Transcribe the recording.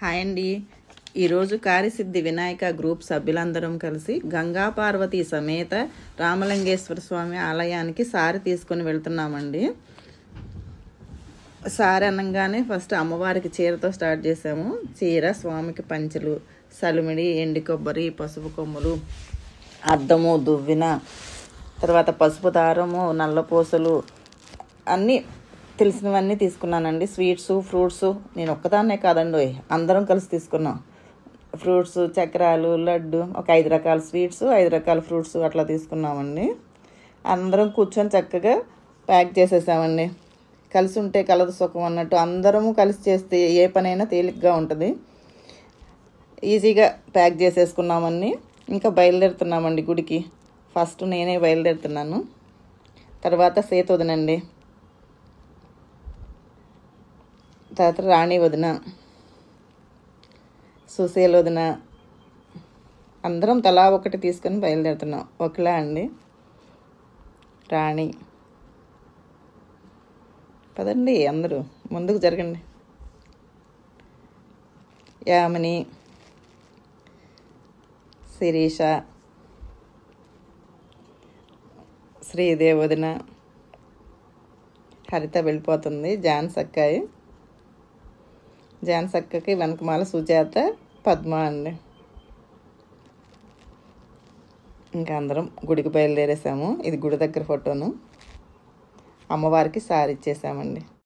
Hi అండి. ఈరోజు కార్యసిద్ధి Vinayaka group సభ్యులందరం కలిసి గంగా పార్వతి సమేత రామలింగేశ్వర స్వామి ఆలయానికి సారి తీసుకొని వెళ్తున్నామండి. సారి అనగానే ఫస్ట్ అమ్మవారికి చీరతో స్టార్ట్ చేసాము. చీర, స్వామికి పంచెలు, సలిమిడి, ఎండి కొబ్బరి, పసుపు కొమ్ములు, అద్దము, దువ్విన, తర్వాత పసుపు దారము, నల్లపూసలు అన్నీ తెలిసినవన్నీ తీసుకున్నానండి. స్వీట్స్, ఫ్రూట్స్ నేను ఒక్కదాన్నే కాదండి, అందరం కలిసి తీసుకున్నాం. ఫ్రూట్స్, చక్రాలు, లడ్డు, ఒక 5 రకాల స్వీట్స్, 5 రకాల ఫ్రూట్స్ అట్లా తీసుకున్నామండి. అందరం కూర్చొని చక్కగా ప్యాక్ చేసేసామండి. కలిసి ఉంటే కలదు సుఖం అన్నట్టు అందరము కలిసి చేస్తే ఏ పనైనా తేలిగ్గా ఉంటుంది. ఈజీగా ప్యాక్ చేసేసుకున్నామని ఇంకా బయలుదేరుతున్నామండి గుడికి. ఫస్ట్ నేనే బయలుదేరుతున్నాను, తర్వాత సీత వదినండి, తర్వాత రాణి వదిన, సుశీల వదిన, అందరం తలా ఒకటి తీసుకొని బయలుదేరుతున్నాం. ఒకలా అండి, రాణి పదండి, అందరూ ముందుకు జరగండి. యామిని, శిరీష, శ్రీదేవి వదిన, హరిత వెళ్ళిపోతుంది, జాన్సక్కకి వెనకమాల సుజాత, పద్మ అండి. ఇంకా అందరం గుడికి బయలుదేరేసాము. ఇది గుడి దగ్గర ఫోటోను. అమ్మవారికి సారి ఇచ్చేసామండి.